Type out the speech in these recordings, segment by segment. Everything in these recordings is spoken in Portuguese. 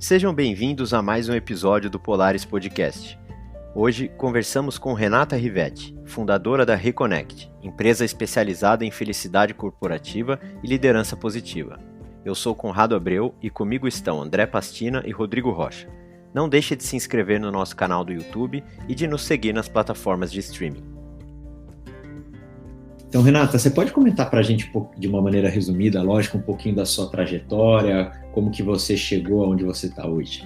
Sejam bem-vindos a mais um episódio do Polaris Podcast. Hoje conversamos com Renata Rivetti, fundadora da Reconnect, empresa especializada em felicidade corporativa e liderança positiva. Eu sou Conrado Abreu e comigo estão André Pastina e Rodrigo Rocha. Não deixe de se inscrever no nosso canal do YouTube e de nos seguir nas plataformas de streaming. Então, Renata, você pode comentar para a gente de uma maneira resumida, lógico, um pouquinho da sua trajetória, como que você chegou aonde você está hoje?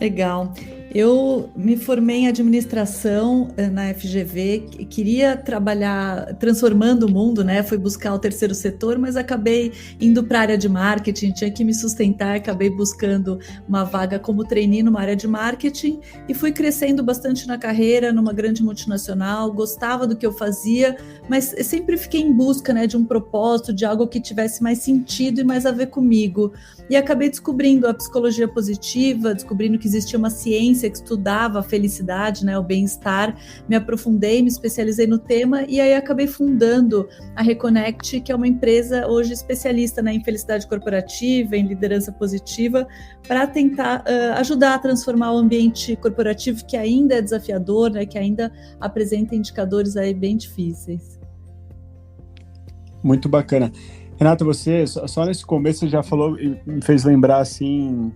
Legal. Eu me formei em administração na FGV, queria trabalhar transformando o mundo, né? Fui buscar o terceiro setor, mas acabei indo para a área de marketing, tinha que me sustentar, acabei buscando uma vaga como trainee numa área de marketing e fui crescendo bastante na carreira, numa grande multinacional, gostava do que eu fazia, mas eu sempre fiquei em busca, né, de um propósito, de algo que tivesse mais sentido e mais a ver comigo. E acabei descobrindo a psicologia positiva, descobrindo que existia uma ciência que estudava a felicidade, né, o bem-estar, me aprofundei, me especializei no tema e aí acabei fundando a Reconnect, que é uma empresa hoje especialista, né, em felicidade corporativa, em liderança positiva, para tentar ajudar a transformar o ambiente corporativo que ainda é desafiador, né, que ainda apresenta indicadores aí bem difíceis. Muito bacana. Renata, você, só nesse começo, você já falou e me fez lembrar, assim,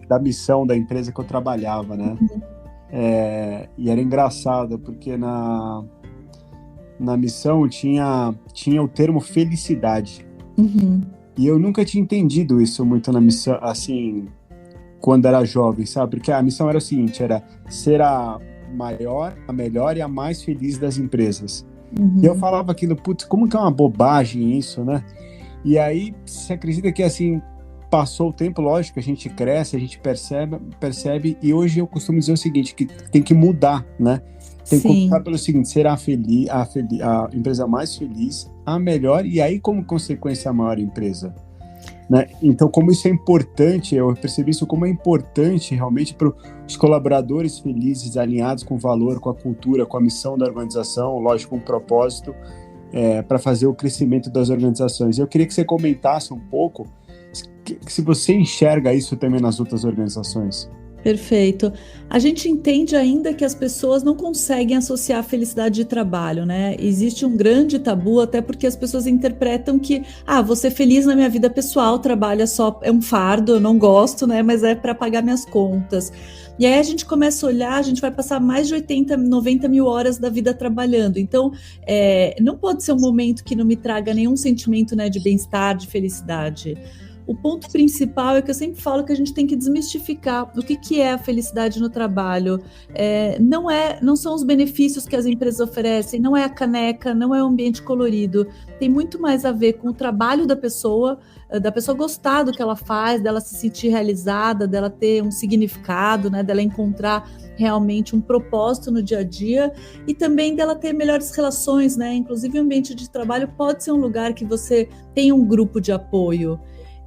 da missão da empresa que eu trabalhava, né? E era engraçado, porque na missão tinha o termo felicidade. Uhum. E eu nunca tinha entendido isso muito na missão, assim, quando era jovem, sabe? Porque a missão era o seguinte, era ser a maior, a melhor e a mais feliz das empresas. Uhum. E eu falava aquilo, putz, como que é uma bobagem isso, né? E aí, você acredita que, assim, passou o tempo, lógico, a gente cresce, a gente percebe, e hoje eu costumo dizer o seguinte, que tem que mudar, né? Tem que começar pelo seguinte, ser a empresa mais feliz, a melhor, e aí, como consequência, a maior empresa. Né? Então, como isso é importante, eu percebi isso como é importante realmente para os colaboradores felizes, alinhados com o valor, com a cultura, com a missão da organização, lógico, com o propósito, para fazer o crescimento das organizações. Eu queria que você comentasse um pouco se você enxerga isso também nas outras organizações. Perfeito. A gente entende ainda que as pessoas não conseguem associar a felicidade de trabalho, né? Existe um grande tabu, até porque as pessoas interpretam que, vou ser feliz na minha vida pessoal, trabalho é um fardo, eu não gosto, né? Mas é para pagar minhas contas. E aí a gente começa a olhar, a gente vai passar mais de 80, 90 mil horas da vida trabalhando. Então, não pode ser um momento que não me traga nenhum sentimento, né, de bem-estar, de felicidade. O ponto principal é que eu sempre falo que a gente tem que desmistificar o que é a felicidade no trabalho. Não são os benefícios que as empresas oferecem, não é a caneca, não é o ambiente colorido. Tem muito mais a ver com o trabalho da pessoa gostar do que ela faz, dela se sentir realizada, dela ter um significado, né, dela encontrar realmente um propósito no dia a dia e também dela ter melhores relações, né? Inclusive o ambiente de trabalho pode ser um lugar que você tem um grupo de apoio.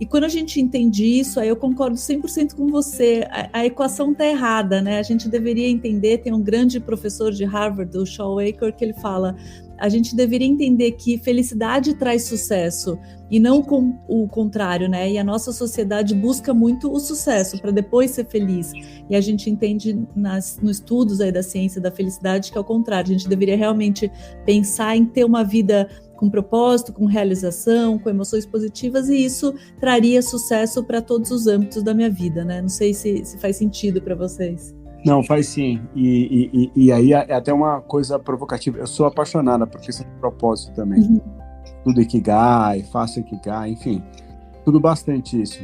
E quando a gente entende isso, aí eu concordo 100% com você, a equação está errada, né? A gente deveria entender, tem um grande professor de Harvard, o Shawakar, que ele fala, a gente deveria entender que felicidade traz sucesso e não o contrário, né? E a nossa sociedade busca muito o sucesso para depois ser feliz. E a gente entende nos estudos aí da ciência da felicidade que é o contrário, a gente deveria realmente pensar em ter uma vida com propósito, com realização, com emoções positivas, e isso traria sucesso para todos os âmbitos da minha vida, né? Não sei se faz sentido para vocês. Não, faz sim. E aí é até uma coisa provocativa. Eu sou apaixonada por questão de propósito também. Uhum. Tudo Ikigai, faço Ikigai, enfim. Tudo bastante isso.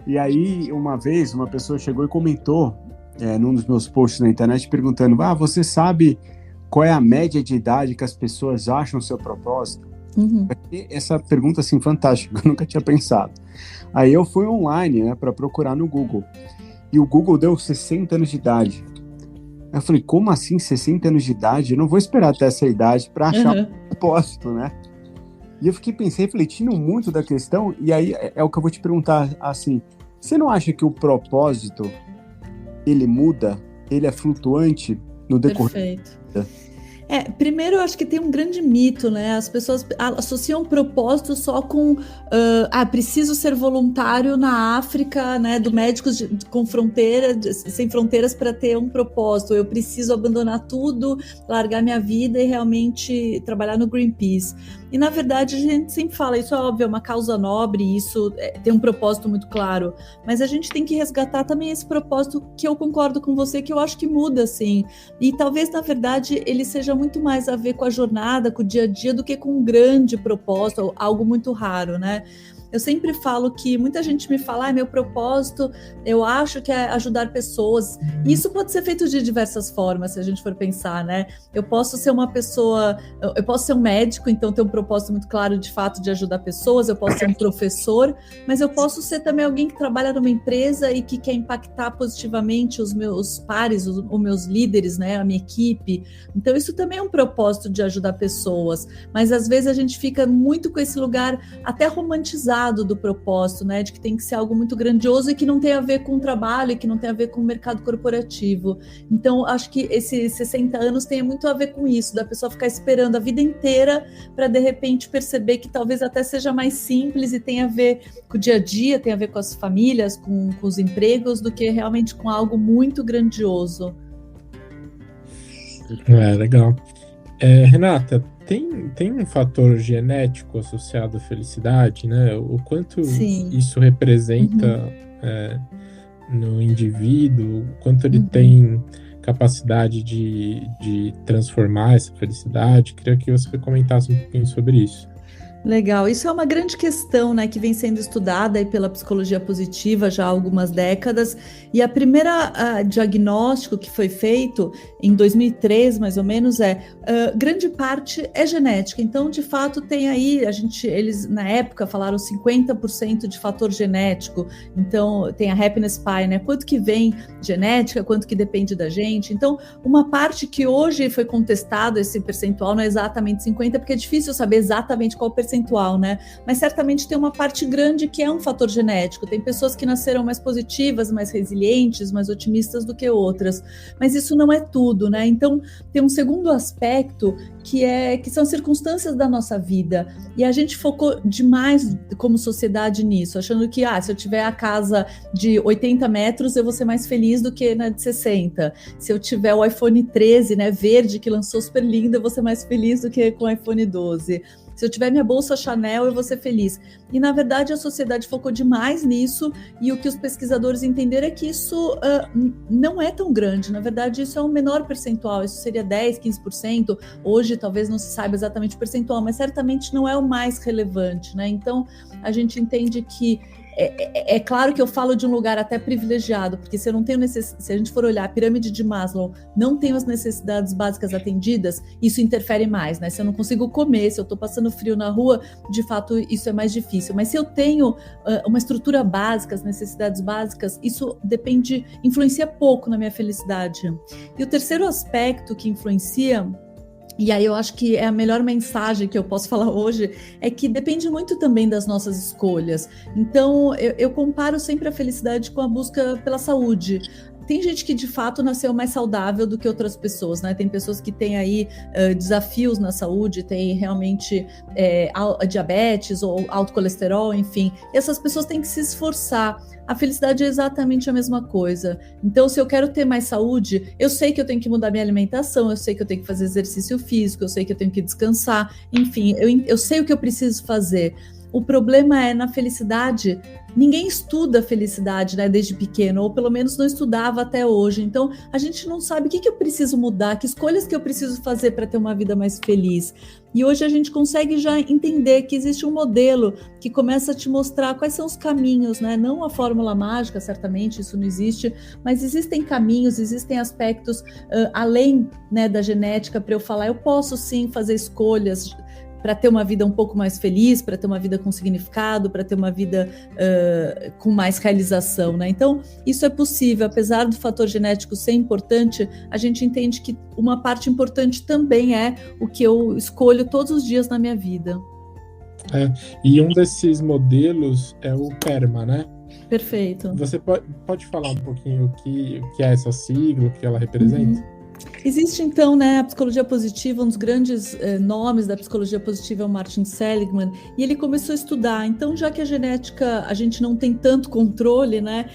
E aí, uma vez, uma pessoa chegou e comentou num dos meus posts na internet, perguntando, você sabe qual é a média de idade que as pessoas acham o seu propósito? Uhum. Essa pergunta, assim, fantástica, eu nunca tinha pensado. Aí eu fui online, né, para procurar no Google. E o Google deu 60 anos de idade. Eu falei, como assim 60 anos de idade? Eu não vou esperar até essa idade para achar um propósito, né? E eu pensei, refletindo muito da questão, e aí é o que eu vou te perguntar, assim, você não acha que o propósito, ele muda, ele é flutuante no decorrer? Perfeito. Primeiro eu acho que tem um grande mito, né? As pessoas associam propósito só com preciso ser voluntário na África, né? Do Médicos Sem Fronteiras para ter um propósito. Eu preciso abandonar tudo, largar minha vida e realmente trabalhar no Greenpeace. E na verdade a gente sempre fala, isso é óbvio, é uma causa nobre, isso tem um propósito muito claro, mas a gente tem que resgatar também esse propósito que eu concordo com você, que eu acho que muda, assim, e talvez na verdade ele seja muito mais a ver com a jornada, com o dia a dia, do que com um grande propósito, algo muito raro, né? Eu sempre falo que muita gente me fala, meu propósito, eu acho que é ajudar pessoas. E isso pode ser feito de diversas formas, se a gente for pensar, né? Eu posso ser uma pessoa, eu posso ser um médico, então ter um propósito muito claro, de fato, de ajudar pessoas. Eu posso ser um professor, mas eu posso ser também alguém que trabalha numa empresa e que quer impactar positivamente os meus pares, os meus líderes, né? A minha equipe. Então isso também é um propósito de ajudar pessoas. Mas às vezes a gente fica muito com esse lugar até romantizado do propósito, né, de que tem que ser algo muito grandioso e que não tem a ver com o trabalho, e que não tem a ver com o mercado corporativo. Então, acho que esses 60 anos tem muito a ver com isso, da pessoa ficar esperando a vida inteira para, de repente, perceber que talvez até seja mais simples e tem a ver com o dia a dia, tem a ver com as famílias, com os empregos, do que realmente com algo muito grandioso. Legal. Renata, tem um fator genético associado à felicidade, né? O quanto Sim. isso representa no indivíduo, o quanto ele tem capacidade de transformar essa felicidade. Queria que você comentasse um pouquinho sobre isso. Legal, isso é uma grande questão, né, que vem sendo estudada aí pela psicologia positiva já há algumas décadas, e a primeira diagnóstico que foi feito em 2003, mais ou menos, grande parte é genética. Então, de fato, tem aí, eles na época falaram 50% de fator genético. Então, tem a Happiness Pie, né, quanto que vem genética, quanto que depende da gente. Então, uma parte que hoje foi contestado, esse percentual não é exatamente 50%, porque é difícil saber exatamente qual percentual, né? Mas certamente tem uma parte grande que é um fator genético. Tem pessoas que nasceram mais positivas, mais resilientes, mais otimistas do que outras. Mas isso não é tudo, né? Então, tem um segundo aspecto que são circunstâncias da nossa vida. E a gente focou demais como sociedade nisso, achando que se eu tiver a casa de 80 metros, eu vou ser mais feliz do que na de 60. Se eu tiver o iPhone 13, né, verde, que lançou super lindo, eu vou ser mais feliz do que com o iPhone 12. Se eu tiver minha bolsa Chanel, eu vou ser feliz. E, na verdade, a sociedade focou demais nisso, e o que os pesquisadores entenderam é que isso não é tão grande. Na verdade, isso é um menor percentual, isso seria 10%, 15%. Hoje, talvez não se saiba exatamente o percentual, mas certamente não é o mais relevante, né? Então, a gente entende que é claro que eu falo de um lugar até privilegiado, porque se eu não tenho se a gente for olhar a pirâmide de Maslow, não tenho as necessidades básicas atendidas, isso interfere mais, né? Se eu não consigo comer, se eu estou passando frio na rua, de fato isso é mais difícil. Mas se eu tenho uma estrutura básica, as necessidades básicas, isso influencia pouco na minha felicidade. E o terceiro aspecto que influencia, e aí eu acho que é a melhor mensagem que eu posso falar hoje, é que depende muito também das nossas escolhas. Então, eu comparo sempre a felicidade com a busca pela saúde. Tem gente que, de fato, nasceu mais saudável do que outras pessoas, né? Tem pessoas que têm aí desafios na saúde, tem realmente diabetes ou alto colesterol, enfim. E essas pessoas têm que se esforçar. A felicidade é exatamente a mesma coisa. Então, se eu quero ter mais saúde, eu sei que eu tenho que mudar minha alimentação, eu sei que eu tenho que fazer exercício físico, eu sei que eu tenho que descansar, enfim, eu sei o que eu preciso fazer. O problema é, na felicidade, ninguém estuda felicidade, né, desde pequeno, ou pelo menos não estudava até hoje. Então, a gente não sabe o que eu preciso mudar, que escolhas que eu preciso fazer para ter uma vida mais feliz. E hoje a gente consegue já entender que existe um modelo que começa a te mostrar quais são os caminhos, né? Não a fórmula mágica, certamente, isso não existe, mas existem caminhos, existem aspectos além, né, da genética, para eu falar, eu posso sim fazer escolhas para ter uma vida um pouco mais feliz, para ter uma vida com significado, para ter uma vida com mais realização, né? Então, isso é possível. Apesar do fator genético ser importante, a gente entende que uma parte importante também é o que eu escolho todos os dias na minha vida. E um desses modelos é o PERMA, né? Perfeito. Você pode falar um pouquinho o que é essa sigla, o que ela representa? Existe, então, né, a psicologia positiva, um dos grandes nomes da psicologia positiva é o Martin Seligman, e ele começou a estudar. Então, já que a genética a gente não tem tanto controle, né,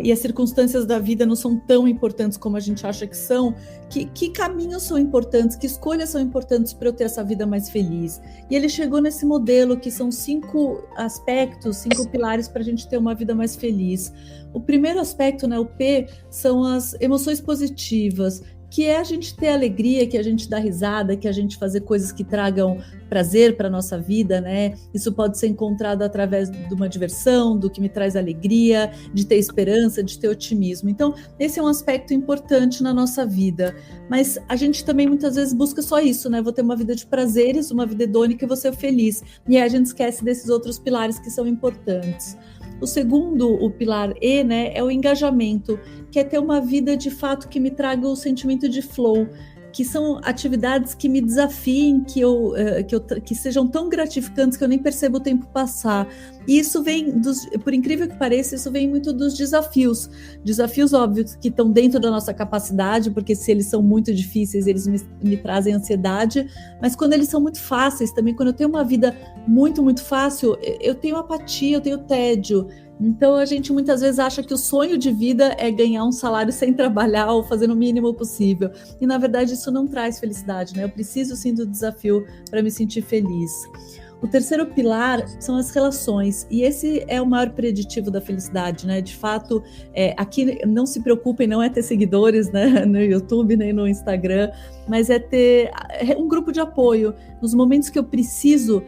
e as circunstâncias da vida não são tão importantes como a gente acha que são, que caminhos são importantes, que escolhas são importantes para eu ter essa vida mais feliz? E ele chegou nesse modelo que são 5 aspectos, 5 pilares para a gente ter uma vida mais feliz. O primeiro aspecto, né, o P, são as emoções positivas, que é a gente ter alegria, que a gente dá risada, que a gente fazer coisas que tragam prazer para a nossa vida, né? Isso pode ser encontrado através de uma diversão, do que me traz alegria, de ter esperança, de ter otimismo. Então, esse é um aspecto importante na nossa vida. Mas a gente também muitas vezes busca só isso, né? Vou ter uma vida de prazeres, uma vida hedônica e vou ser feliz. E aí a gente esquece desses outros pilares que são importantes. O segundo, o pilar E, né, é o engajamento, que é ter uma vida de fato que me traga o sentimento de flow, que são atividades que me desafiem, que sejam tão gratificantes que eu nem percebo o tempo passar. E isso vem, por incrível que pareça, isso vem muito dos desafios. Desafios óbvios que estão dentro da nossa capacidade, porque se eles são muito difíceis, eles me trazem ansiedade. Mas quando eles são muito fáceis, também quando eu tenho uma vida muito, muito fácil, eu tenho apatia, eu tenho tédio. Então a gente muitas vezes acha que o sonho de vida é ganhar um salário sem trabalhar ou fazer o mínimo possível. E na verdade isso não traz felicidade, né? Eu preciso sim do desafio para me sentir feliz. O terceiro pilar são as relações, e esse é o maior preditivo da felicidade, né? De fato, aqui não se preocupem, não é ter seguidores, né, no YouTube nem no Instagram, mas é ter um grupo de apoio. Nos momentos que eu preciso,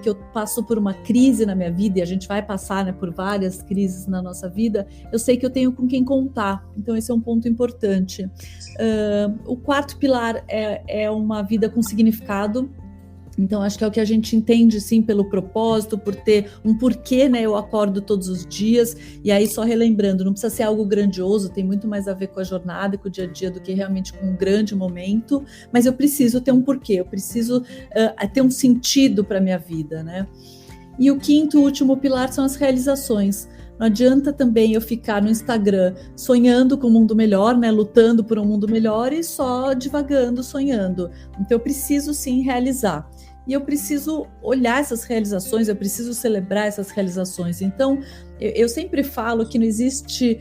que eu passo por uma crise na minha vida, e a gente vai passar, né, por várias crises na nossa vida, eu sei que eu tenho com quem contar. Então esse é um ponto importante. O quarto pilar é uma vida com significado. Então, acho que é o que a gente entende, sim, pelo propósito, por ter um porquê, né? Eu acordo todos os dias, e aí só relembrando, não precisa ser algo grandioso, tem muito mais a ver com a jornada, com o dia a dia, do que realmente com um grande momento, mas eu preciso ter um porquê, eu preciso ter um sentido para a minha vida, né? E o quinto, último pilar são as realizações. Não adianta também eu ficar no Instagram sonhando com um mundo melhor, né, lutando por um mundo melhor e só divagando, sonhando. Então eu preciso sim realizar. E eu preciso olhar essas realizações, eu preciso celebrar essas realizações. Então, eu sempre falo que não existe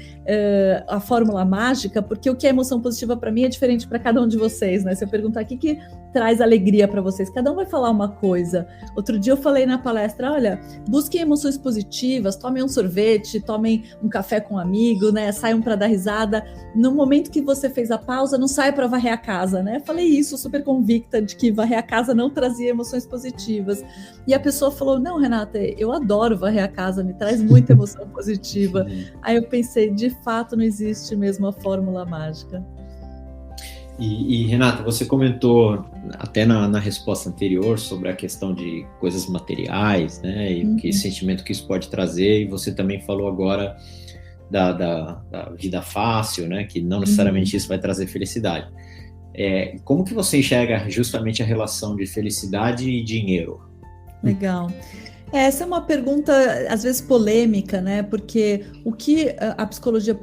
a fórmula mágica, porque o que é emoção positiva para mim é diferente para cada um de vocês, né? Se eu perguntar o que traz alegria para vocês, cada um vai falar uma coisa. Outro dia eu falei na palestra, olha, busquem emoções positivas, tomem um sorvete, tomem um café com um amigo, né? Saiam para dar risada. No momento que você fez a pausa, não saia para varrer a casa, né? Falei isso, super convicta de que varrer a casa não trazia emoções positivas. E a pessoa falou, não, Renata, eu adoro varrer a casa, me traz muita emoção positiva. Aí eu pensei, de fato não existe mesmo a fórmula mágica. E Renata, você comentou até na resposta anterior sobre a questão de coisas materiais, né, e que sentimento que isso pode trazer, e você também falou agora da vida fácil, né, que não necessariamente isso vai trazer felicidade. Como que você enxerga justamente a relação de felicidade e dinheiro? Legal. Essa é uma pergunta, às vezes, polêmica, né? Porque o que a psicologia...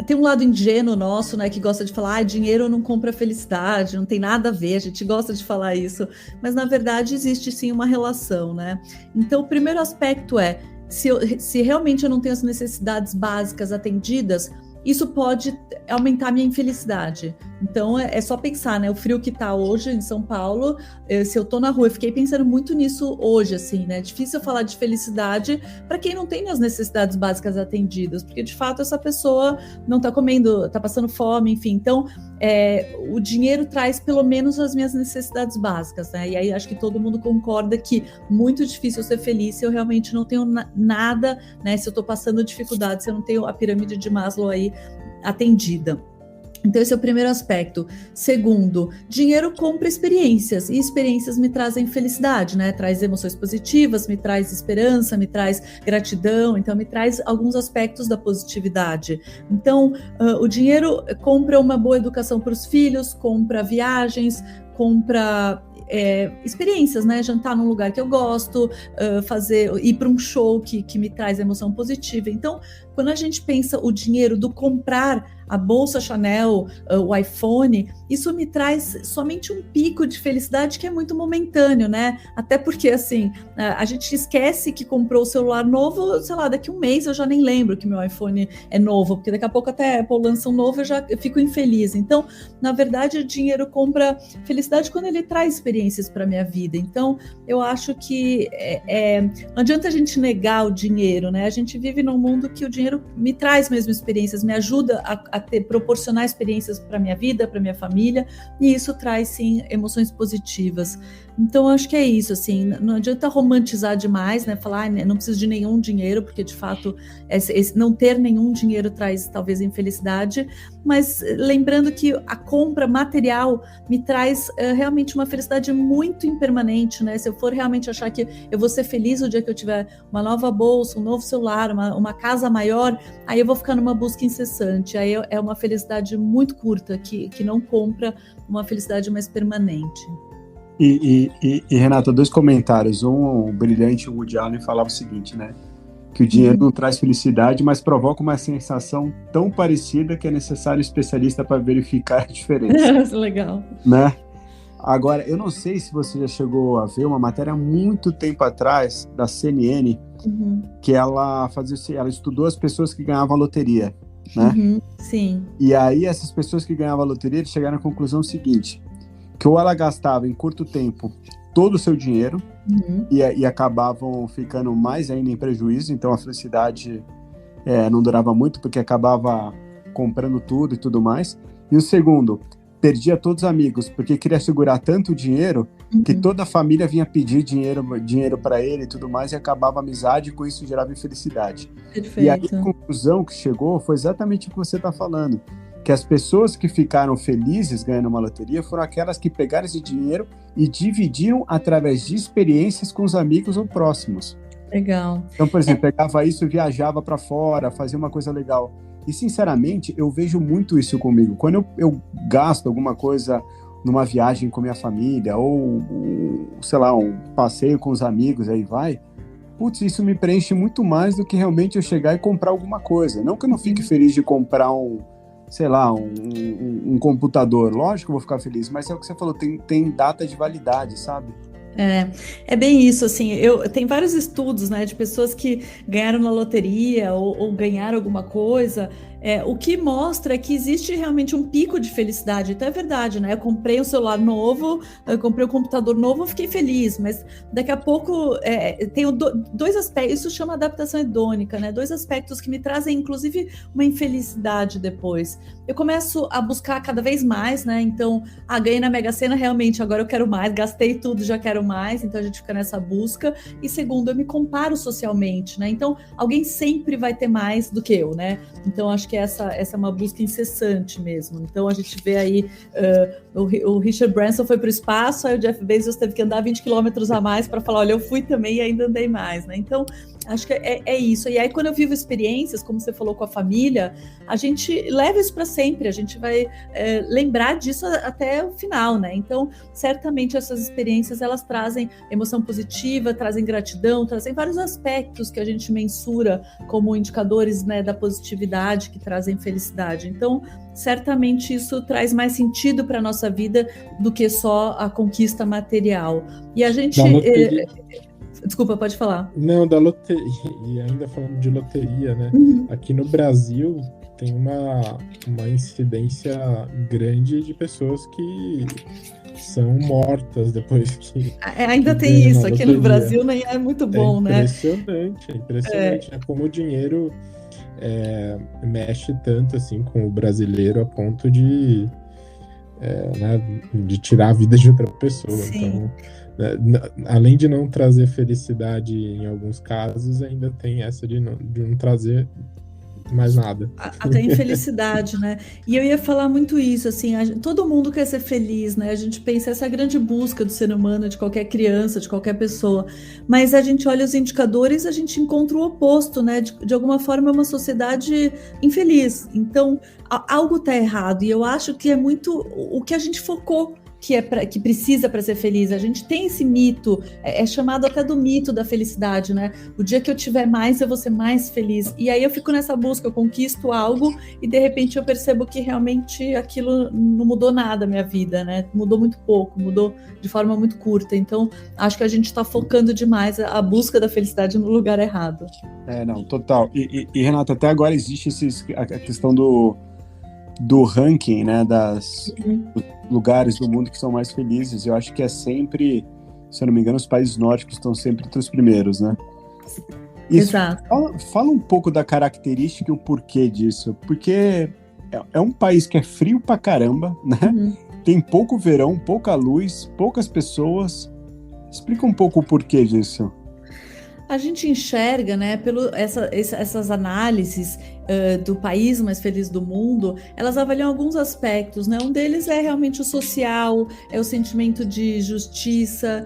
Tem um lado ingênuo nosso, né? Que gosta de falar, dinheiro não compra felicidade, não tem nada a ver, a gente gosta de falar isso. Mas, na verdade, existe sim uma relação, né? Então, o primeiro aspecto é, se realmente eu não tenho as necessidades básicas atendidas, isso pode aumentar minha infelicidade. Então, é só pensar, né? O frio que tá hoje em São Paulo, se eu tô na rua, eu fiquei pensando muito nisso hoje, assim, né? É difícil falar de felicidade para quem não tem as necessidades básicas atendidas, porque, de fato, essa pessoa não tá comendo, tá passando fome, enfim. Então, o dinheiro traz pelo menos as minhas necessidades básicas, né? E aí, acho que todo mundo concorda que muito difícil ser feliz se eu realmente não tenho nada, né? Se eu tô passando dificuldade, se eu não tenho a pirâmide de Maslow aí atendida. Então esse é o primeiro aspecto. Segundo, dinheiro compra experiências, e experiências me trazem felicidade, né? Traz emoções positivas, me traz esperança, me traz gratidão, então me traz alguns aspectos da positividade. Então o dinheiro compra uma boa educação para os filhos, compra viagens, compra experiências, né? Jantar num lugar que eu gosto, ir para um show que me traz emoção positiva. Então, quando a gente pensa o dinheiro do comprar a bolsa Chanel, o iPhone, isso me traz somente um pico de felicidade que é muito momentâneo, né? Até porque, assim, a gente esquece que comprou o celular novo, sei lá, daqui um mês eu já nem lembro que meu iPhone é novo, porque daqui a pouco até a Apple lança um novo eu fico infeliz. Então, na verdade, o dinheiro compra felicidade quando ele traz experiências para minha vida. Então, eu acho que não adianta a gente negar o dinheiro, né? A gente vive num mundo que o dinheiro me traz mesmo experiências, me ajuda a proporcionar experiências para minha vida, para minha família, e isso traz, sim, emoções positivas. Então, acho que é isso, assim, não adianta romantizar demais, né, falar, não preciso de nenhum dinheiro, porque, de fato, não ter nenhum dinheiro traz, talvez, infelicidade, mas lembrando que a compra material me traz realmente uma felicidade muito impermanente, né, se eu for realmente achar que eu vou ser feliz o dia que eu tiver uma nova bolsa, um novo celular, uma casa maior, aí eu vou ficar numa busca incessante, aí é uma felicidade muito curta, que não compra uma felicidade mais permanente. E Renata, 2 comentários. O brilhante Woody Allen falava o seguinte, né? Que o dinheiro não traz felicidade, mas provoca uma sensação tão parecida que é necessário um especialista para verificar a diferença. Legal. Né? Agora, eu não sei se você já chegou a ver uma matéria há muito tempo atrás, da CNN, que ela estudou as pessoas que ganhavam a loteria, né? Sim. E aí, essas pessoas que ganhavam a loteria, eles chegaram à conclusão seguinte, que ou ela gastava em curto tempo todo o seu dinheiro e acabavam ficando mais ainda em prejuízo, então a felicidade não durava muito, porque acabava comprando tudo e tudo mais. E o segundo, perdia todos os amigos, porque queria segurar tanto dinheiro que toda a família vinha pedir dinheiro para ele e tudo mais, e acabava a amizade, e com isso gerava infelicidade. Perfeito. E aí a conclusão que chegou foi exatamente o que você está falando, que as pessoas que ficaram felizes ganhando uma loteria foram aquelas que pegaram esse dinheiro e dividiram através de experiências com os amigos ou próximos. Legal. Então, por exemplo, pegava isso e viajava para fora, fazia uma coisa legal. E, sinceramente, eu vejo muito isso comigo. Quando eu gasto alguma coisa numa viagem com minha família, ou, sei lá, um passeio com os amigos, aí vai, putz, isso me preenche muito mais do que realmente eu chegar e comprar alguma coisa. Não que eu não fique feliz de comprar um computador, lógico que eu vou ficar feliz, mas é o que você falou, tem data de validade, sabe? É bem isso, assim, tem vários estudos, né, de pessoas que ganharam na loteria ou ganharam alguma coisa, o que mostra é que existe realmente um pico de felicidade, então é verdade, né, eu comprei um celular novo, eu comprei um computador novo, eu fiquei feliz, mas daqui a pouco tem 2 aspectos, isso chama adaptação hedônica, né, 2 aspectos que me trazem, inclusive, uma infelicidade depois. Eu começo a buscar cada vez mais, né, então, ganhei na Mega Sena, realmente, agora eu quero mais, gastei tudo, já quero mais, então a gente fica nessa busca, e segundo, eu me comparo socialmente, né, então alguém sempre vai ter mais do que eu, né, então acho que essa é uma busca incessante mesmo, então a gente vê aí, o Richard Branson foi para o espaço, aí o Jeff Bezos teve que andar 20 quilômetros a mais para falar, olha, eu fui também e ainda andei mais, né, então acho que é isso, e aí quando eu vivo experiências, como você falou com a família, a gente leva isso para sempre, a gente vai lembrar disso até o final, né, então certamente essas experiências, elas trazem emoção positiva, trazem gratidão, trazem vários aspectos que a gente mensura como indicadores, né, da positividade, que trazem felicidade, então certamente isso traz mais sentido para a nossa vida do que só a conquista material, e a gente... Desculpa, pode falar. Não, da loteria, e ainda falando de loteria, né? Aqui no Brasil tem uma incidência grande de pessoas que são mortas depois que... Ainda tem isso, aqui no Brasil nem é muito bom, né? Impressionante, né? Como o dinheiro mexe tanto assim com o brasileiro a ponto de tirar a vida de outra pessoa. Sim. Então, além de não trazer felicidade em alguns casos, ainda tem essa de não trazer mais nada. Até infelicidade, né? E eu ia falar muito isso, assim, todo mundo quer ser feliz, né? A gente pensa essa grande busca do ser humano, de qualquer criança, de qualquer pessoa, mas a gente olha os indicadores, a gente encontra o oposto, né? De alguma forma é uma sociedade infeliz, então algo está errado, e eu acho que é muito o que a gente focou que precisa para ser feliz. A gente tem esse mito, é chamado até do mito da felicidade, né? O dia que eu tiver mais, eu vou ser mais feliz. E aí eu fico nessa busca, eu conquisto algo e de repente eu percebo que realmente aquilo não mudou nada na minha vida, né? Mudou muito pouco, mudou de forma muito curta. Então, acho que a gente está focando demais a busca da felicidade no lugar errado. Não, total. E Renata, até agora existe a questão do ranking, né, dos lugares do mundo que são mais felizes. Eu acho que é sempre, se eu não me engano, os países nórdicos estão sempre entre os primeiros, né? Exato. Fala um pouco da característica e o porquê disso, porque é um país que é frio pra caramba, né? Tem pouco verão, pouca luz, poucas pessoas. Explica um pouco o porquê disso. A gente enxerga, né, essas análises do país mais feliz do mundo, elas avaliam alguns aspectos, né? Um deles é realmente o social, é o sentimento de justiça,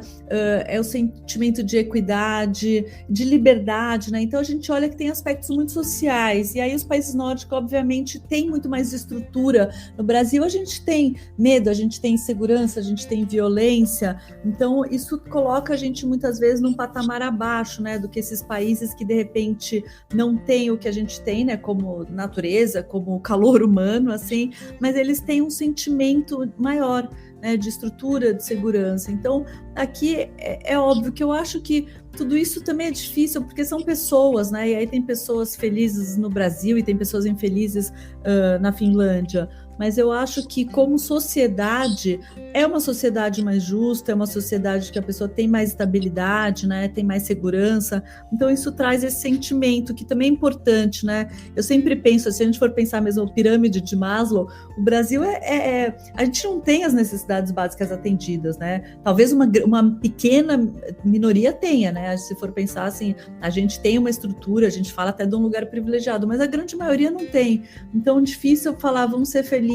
é o sentimento de equidade, de liberdade, né? Então a gente olha que tem aspectos muito sociais, e aí os países nórdicos, obviamente, têm muito mais estrutura. No Brasil a gente tem medo, a gente tem insegurança, a gente tem violência, então isso coloca a gente muitas vezes num patamar abaixo, né, do que esses países que de repente não têm o que a gente tem, né, como natureza, como calor humano, assim, mas eles têm um sentimento maior, né, de estrutura, de segurança. Então, aqui é óbvio que eu acho que tudo isso também é difícil, porque são pessoas, né, e aí tem pessoas felizes no Brasil e tem pessoas infelizes na Finlândia, mas eu acho que como sociedade, é uma sociedade mais justa, é uma sociedade que a pessoa tem mais estabilidade, né, tem mais segurança, então isso traz esse sentimento que também é importante, né, eu sempre penso, se a gente for pensar mesmo a pirâmide de Maslow, o Brasil a gente não tem as necessidades básicas atendidas, né, talvez uma pequena minoria tenha, né, se for pensar assim, a gente tem uma estrutura, a gente fala até de um lugar privilegiado, mas a grande maioria não tem, então é difícil eu falar, vamos ser felizes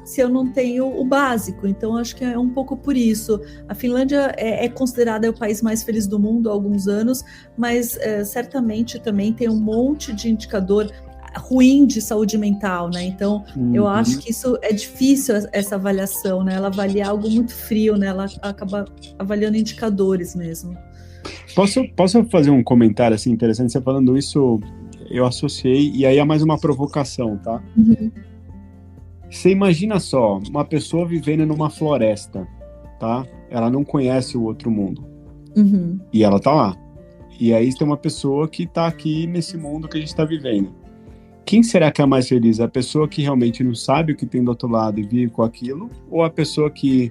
se eu não tenho o básico, então acho que é um pouco por isso. A Finlândia é considerada o país mais feliz do mundo há alguns anos, mas certamente também tem um monte de indicador ruim de saúde mental, né? Então eu acho que isso é difícil, essa avaliação, né? Ela avalia algo muito frio, né? Ela acaba avaliando indicadores mesmo. Posso fazer um comentário assim interessante? Você falando isso, eu associei, e aí é mais uma provocação, tá? Você imagina só, uma pessoa vivendo numa floresta, tá? Ela não conhece o outro mundo. E ela tá lá. E aí tem uma pessoa que tá aqui nesse mundo que a gente tá vivendo. Quem será que é mais feliz? A pessoa que realmente não sabe o que tem do outro lado e vive com aquilo? Ou a pessoa que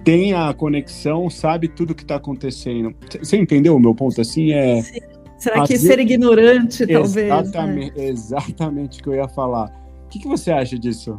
tem a conexão, sabe tudo que tá acontecendo? Você entendeu o meu ponto? Assim, Sim. Será que ser ignorante, talvez? Exatamente o que eu ia falar. O que você acha disso?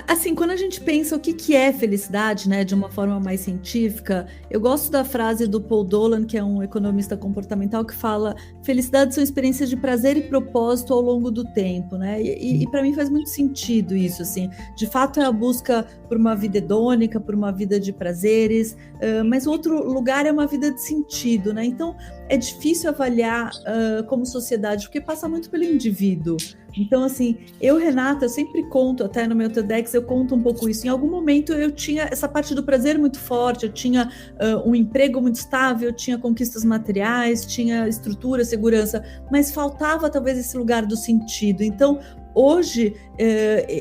Assim, quando a gente pensa o que é felicidade, né, de uma forma mais científica, eu gosto da frase do Paul Dolan, que é um economista comportamental, que fala: felicidade são experiências de prazer e propósito ao longo do tempo, né? E para mim faz muito sentido isso, assim. De fato é a busca por uma vida hedônica, por uma vida de prazeres, mas outro lugar é uma vida de sentido, né? Então é difícil avaliar como sociedade, porque passa muito pelo indivíduo. Então, assim, Renata, eu sempre conto, até no meu TEDx eu conto um pouco isso. Em algum momento eu tinha essa parte do prazer muito forte, eu tinha um emprego muito estável, eu tinha conquistas materiais, tinha estrutura, segurança, mas faltava talvez esse lugar do sentido. Então, hoje,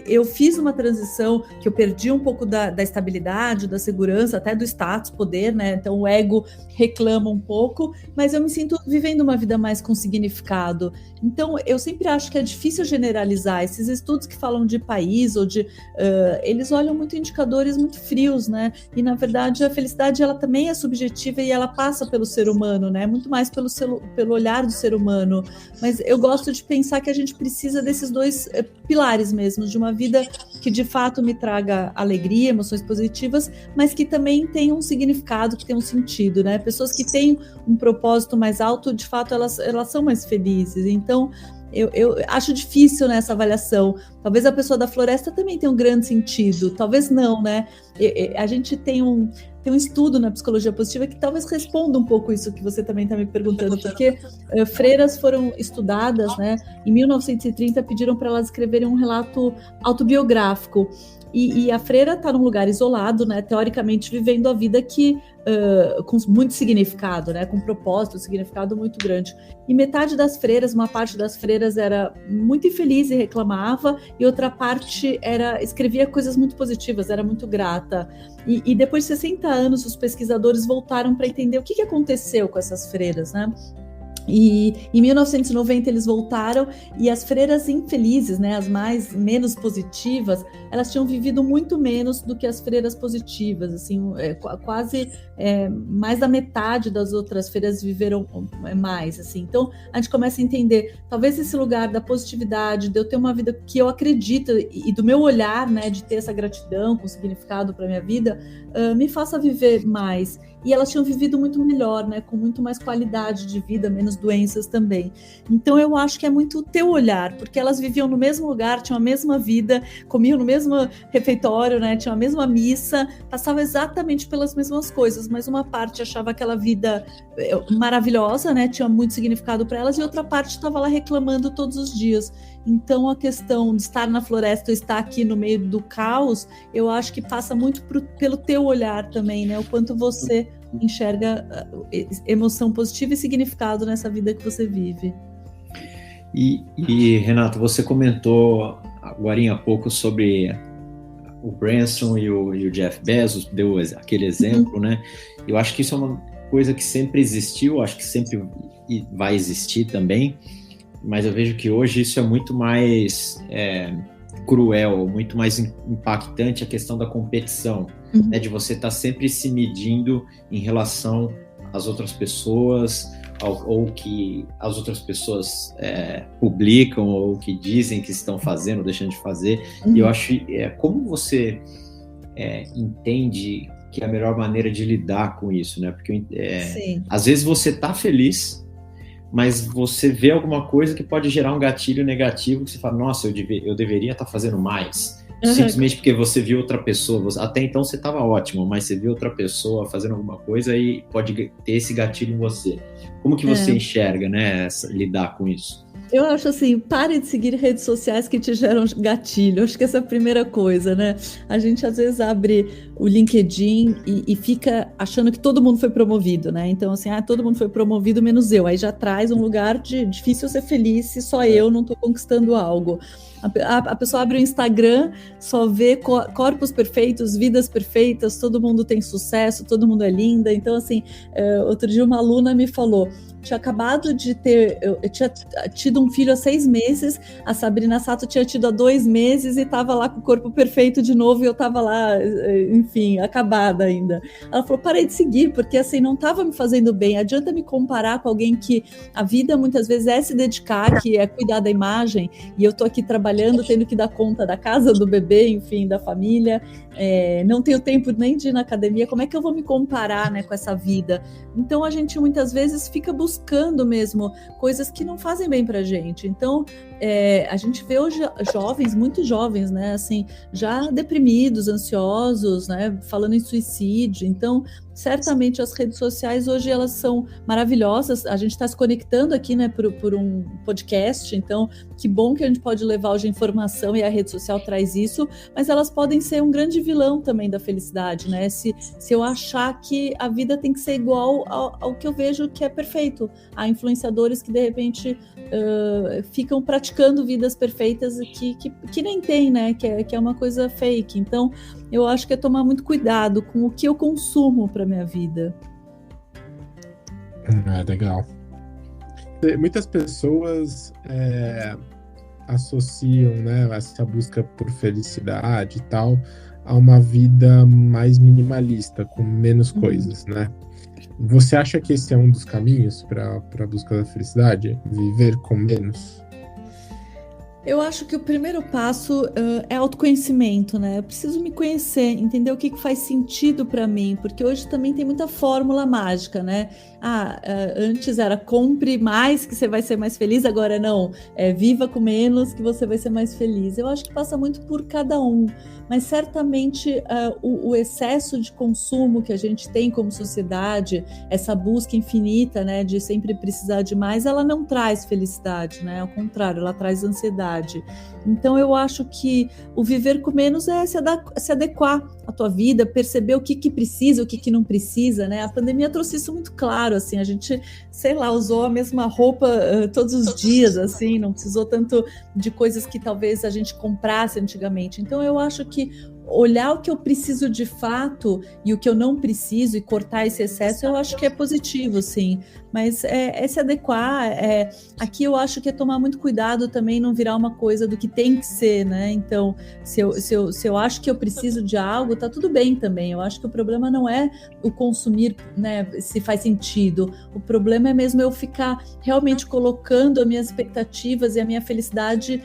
eu fiz uma transição que eu perdi um pouco da estabilidade, da segurança, até do status, poder, né? Então o ego reclama um pouco, mas eu me sinto vivendo uma vida mais com significado. Então eu sempre acho que é difícil generalizar. Esses estudos que falam de país ou de... eles olham muito indicadores muito frios, né? E na verdade a felicidade ela também é subjetiva e ela passa pelo ser humano, né? Muito mais pelo olhar do ser humano. Mas eu gosto de pensar que a gente precisa desses dois pilares mesmo, de uma vida que de fato me traga alegria, emoções positivas, mas que também tenha um significado, que tenha um sentido, né? Pessoas que têm um propósito mais alto, de fato, elas são mais felizes. Então, eu acho difícil nessa avaliação. Talvez a pessoa da floresta também tenha um grande sentido, talvez não, né? A gente tem um estudo na psicologia positiva que talvez responda um pouco isso que você também está me perguntando, porque freiras foram estudadas, né? Em 1930 pediram para elas escreverem um relato autobiográfico. E a freira está num lugar isolado, né, teoricamente vivendo a vida com muito significado, né, com propósito, significado muito grande. E metade das freiras, uma parte das freiras era muito infeliz e reclamava, e outra parte escrevia coisas muito positivas, era muito grata. E depois de 60 anos, os pesquisadores voltaram para entender o que aconteceu com essas freiras, né? E em 1990 eles voltaram e as freiras infelizes, né, as menos positivas, elas tinham vivido muito menos do que as freiras positivas, assim, quase mais da metade das outras freiras viveram mais, assim. Então a gente começa a entender, talvez esse lugar da positividade, de eu ter uma vida que eu acredito e do meu olhar, né, de ter essa gratidão com significado para minha vida, me faça viver mais. E elas tinham vivido muito melhor, né, com muito mais qualidade de vida, menos doenças também. Então eu acho que é muito o teu olhar, porque elas viviam no mesmo lugar, tinham a mesma vida, comiam no mesmo refeitório, né, tinham a mesma missa, passavam exatamente pelas mesmas coisas, mas uma parte achava aquela vida maravilhosa, né, tinha muito significado para elas, e outra parte estava lá reclamando todos os dias. Então a questão de estar na floresta ou estar aqui no meio do caos, eu acho que passa muito pelo teu olhar também, né, o quanto você enxerga emoção positiva e significado nessa vida que você vive. E Renato, você comentou agora há pouco sobre o Branson e o Jeff Bezos, deu aquele exemplo, né? Eu acho que isso é uma coisa que sempre existiu, acho que sempre vai existir também, mas eu vejo que hoje isso é muito mais cruel, muito mais impactante, a questão da competição, né, de você estar sempre se medindo em relação às outras pessoas, ou que as outras pessoas publicam, ou que dizem que estão fazendo, deixando de fazer. E eu acho, como você entende que é a melhor maneira de lidar com isso, né? Porque às vezes você está feliz, mas você vê alguma coisa que pode gerar um gatilho negativo, que você fala, nossa, eu deveria estar fazendo mais. Simplesmente porque você viu outra pessoa, até então você estava ótimo, mas você viu outra pessoa fazendo alguma coisa e pode ter esse gatilho em você. Como que você enxerga, né, lidar com isso? Eu acho assim, pare de seguir redes sociais que te geram gatilho. Acho que essa é a primeira coisa, né? A gente às vezes abre o LinkedIn e fica achando que todo mundo foi promovido, né? Então assim, todo mundo foi promovido menos eu. Aí já traz um lugar de difícil ser feliz se só eu não estou conquistando algo. A pessoa abre o Instagram, só vê corpos perfeitos, vidas perfeitas, todo mundo tem sucesso, todo mundo é linda. Então, assim, outro dia uma aluna me falou, tinha acabado de eu tinha tido um filho há 6 meses, a Sabrina Sato tinha tido há 2 meses e estava lá com o corpo perfeito de novo e eu estava lá, enfim, acabada ainda. Ela falou, parei de seguir, porque assim, não estava me fazendo bem, adianta me comparar com alguém que a vida muitas vezes é se dedicar, que é cuidar da imagem, e eu tô aqui trabalhando, tendo que dar conta da casa, do bebê, enfim, da família, não tenho tempo nem de ir na academia, como é que eu vou me comparar, né, com essa vida? Então a gente muitas vezes fica buscando mesmo coisas que não fazem bem pra gente. Então a gente vê hoje jovens, muito jovens, né, assim, já deprimidos, ansiosos, né, falando em suicídio. Então certamente as redes sociais hoje elas são maravilhosas, a gente está se conectando aqui, né, por um podcast, então que bom que a gente pode levar hoje informação e a rede social traz isso, mas elas podem ser um grande vilão também da felicidade, né, se eu achar que a vida tem que ser igual ao que eu vejo que é perfeito. Há influenciadores que de repente ficam praticando vidas perfeitas que nem tem, né, que é uma coisa fake. Então eu acho que é tomar muito cuidado com o que eu consumo para minha vida. Legal. Muitas pessoas associam, né, essa busca por felicidade e tal a uma vida mais minimalista, com menos coisas, né? Você acha que esse é um dos caminhos para a busca da felicidade? Viver com menos? Eu acho que o primeiro passo é autoconhecimento, né? Eu preciso me conhecer, entender o que faz sentido para mim, porque hoje também tem muita fórmula mágica, né? antes era compre mais que você vai ser mais feliz, agora não, viva com menos que você vai ser mais feliz. Eu acho que passa muito por cada um, mas certamente o excesso de consumo que a gente tem como sociedade, essa busca infinita, né, de sempre precisar de mais, ela não traz felicidade, né? Ao contrário, ela traz ansiedade. Então eu acho que o viver com menos é se adequar à tua vida, perceber o que precisa, o que não precisa, né? A pandemia trouxe isso muito claro, assim, a gente, sei lá, usou a mesma roupa todos os dias, assim, não precisou tanto de coisas que talvez a gente comprasse antigamente. Então eu acho que olhar o que eu preciso de fato e o que eu não preciso e cortar esse excesso, eu acho que é positivo, sim. Mas é se adequar. Aqui eu acho que é tomar muito cuidado também, não virar uma coisa do que tem que ser, né? Então, se eu acho que eu preciso de algo, tá tudo bem também. Eu acho que o problema não é o consumir, né? Se faz sentido. O problema é mesmo eu ficar realmente colocando as minhas expectativas e a minha felicidade,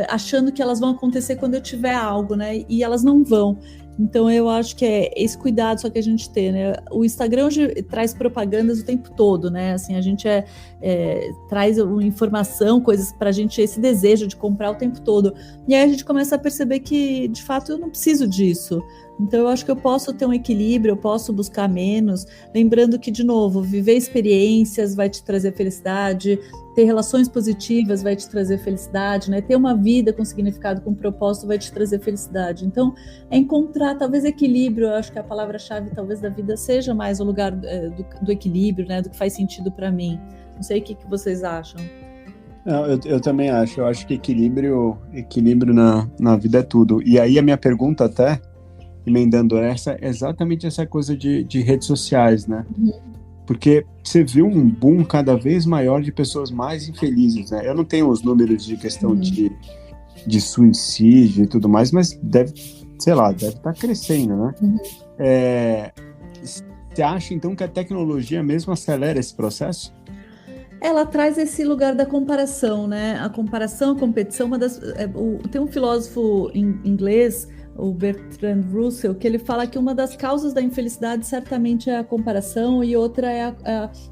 achando que elas vão acontecer quando eu tiver algo, né? E elas não vão. Então eu acho que é esse cuidado só que a gente tem, né? O Instagram hoje traz propagandas o tempo todo, né? Assim, a gente traz informação, coisas pra gente, esse desejo de comprar o tempo todo. E aí a gente começa a perceber que, de fato, eu não preciso disso. Então eu acho que eu posso ter um equilíbrio, eu posso buscar menos, lembrando que, de novo, viver experiências vai te trazer felicidade, ter relações positivas vai te trazer felicidade, né? Ter uma vida com significado, com propósito vai te trazer felicidade. Então, é encontrar, talvez, equilíbrio. Eu acho que a palavra-chave, talvez, da vida seja mais o lugar do equilíbrio, né? Do que faz sentido para mim. Não sei o que vocês acham. Não, eu também acho. Eu acho que equilíbrio na vida é tudo. E aí a minha pergunta até, emendando essa, é exatamente essa coisa de redes sociais, né? Porque você viu um boom cada vez maior de pessoas mais infelizes, né? Eu não tenho os números de questão de suicídio e tudo mais, mas deve estar crescendo, né? Você acha, então, que a tecnologia mesmo acelera esse processo? Ela traz esse lugar da comparação, né? A comparação, a competição, tem um filósofo inglês, o Bertrand Russell, que ele fala que uma das causas da infelicidade certamente é a comparação e outra é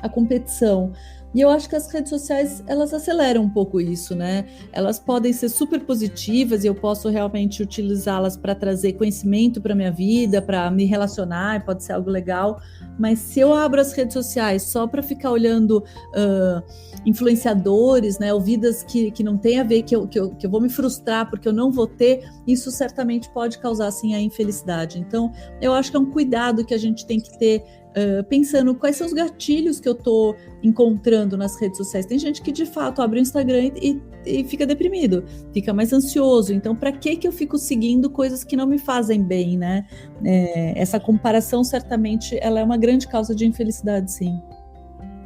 a competição. E eu acho que as redes sociais, elas aceleram um pouco isso, né? Elas podem ser super positivas e eu posso realmente utilizá-las para trazer conhecimento para minha vida, para me relacionar, pode ser algo legal. Mas se eu abro as redes sociais só para ficar olhando influenciadores, né, ou vidas que não tem a ver, que eu vou me frustrar porque eu não vou ter, isso certamente pode causar, assim, a infelicidade. Então, eu acho que é um cuidado que a gente tem que ter, pensando quais são os gatilhos que eu estou encontrando nas redes sociais. Tem gente que, de fato, abre o Instagram e fica deprimido, fica mais ansioso. Então, para que eu fico seguindo coisas que não me fazem bem, né? Essa comparação, certamente, ela é uma grande causa de infelicidade, sim.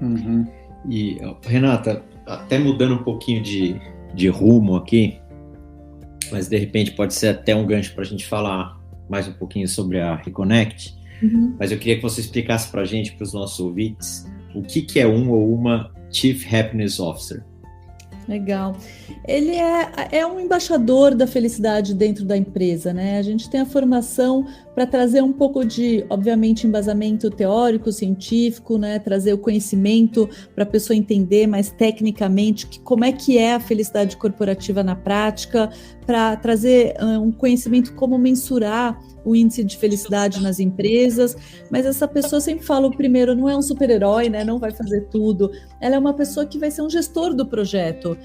Uhum. E, Renata, até mudando um pouquinho de rumo aqui, mas de repente pode ser até um gancho para a gente falar mais um pouquinho sobre a Reconnect, mas eu queria que você explicasse para a gente, para os nossos ouvintes, o que é um ou uma Chief Happiness Officer. Legal. Ele é um embaixador da felicidade dentro da empresa, né? A gente tem a formação para trazer um pouco de, obviamente, embasamento teórico, científico, né? Trazer o conhecimento para a pessoa entender mais tecnicamente como é que é a felicidade corporativa na prática, para trazer um conhecimento como mensurar o índice de felicidade nas empresas, mas essa pessoa, sempre fala, o primeiro, não é um super-herói, né? Não vai fazer tudo, ela é uma pessoa que vai ser um gestor do projeto.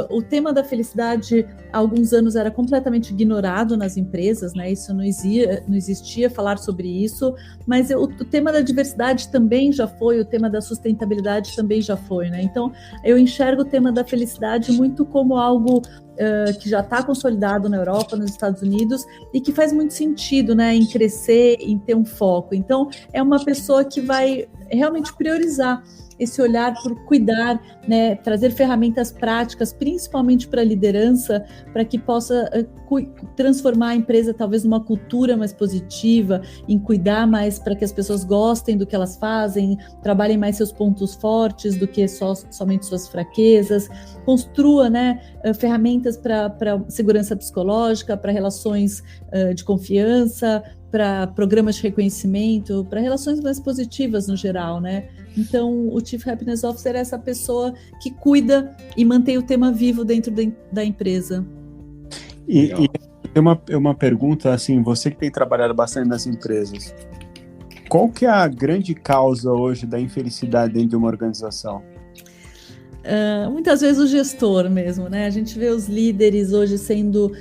O tema da felicidade, há alguns anos, era completamente ignorado nas empresas, né? Isso não existia falar sobre isso, mas o tema da diversidade também já foi, o tema da sustentabilidade também já foi, né? Então, eu enxergo o tema da felicidade muito como algo que já está consolidado na Europa, nos Estados Unidos, e que faz muito sentido, né, em crescer, em ter um foco. Então, é uma pessoa que vai realmente priorizar esse olhar por cuidar, né, trazer ferramentas práticas, principalmente para a liderança, para que possa transformar a empresa talvez numa cultura mais positiva, em cuidar mais para que as pessoas gostem do que elas fazem, trabalhem mais seus pontos fortes do que somente suas fraquezas, construa, né, ferramentas para segurança psicológica, para relações de confiança, para programas de reconhecimento, para relações mais positivas no geral, né? Então, o Chief Happiness Officer é essa pessoa que cuida e mantém o tema vivo dentro da empresa. E tem uma pergunta, assim, você que tem trabalhado bastante nas empresas, qual que é a grande causa hoje da infelicidade dentro de uma organização? Muitas vezes o gestor mesmo, né? A gente vê os líderes hoje sendo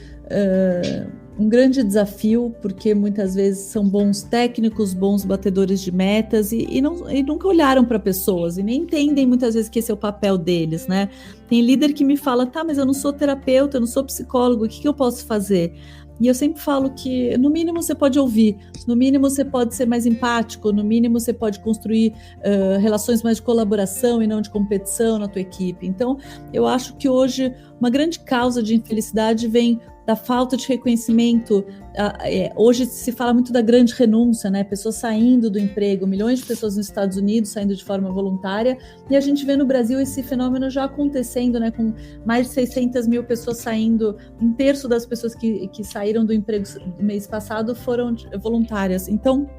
um grande desafio, porque muitas vezes são bons técnicos, bons batedores de metas e nunca olharam para pessoas e nem entendem muitas vezes que esse é o papel deles, né? Tem líder que me fala, tá, mas eu não sou terapeuta, eu não sou psicólogo, o que eu posso fazer? E eu sempre falo que, no mínimo, você pode ouvir, no mínimo, você pode ser mais empático, no mínimo, você pode construir relações mais de colaboração e não de competição na tua equipe. Então, eu acho que hoje uma grande causa de infelicidade vem da falta de reconhecimento. Hoje se fala muito da grande renúncia, né? Pessoas saindo do emprego, milhões de pessoas nos Estados Unidos saindo de forma voluntária, e a gente vê no Brasil esse fenômeno já acontecendo, né? Com mais de 600 mil pessoas saindo, um terço das pessoas que saíram do emprego no mês passado foram voluntárias. Então,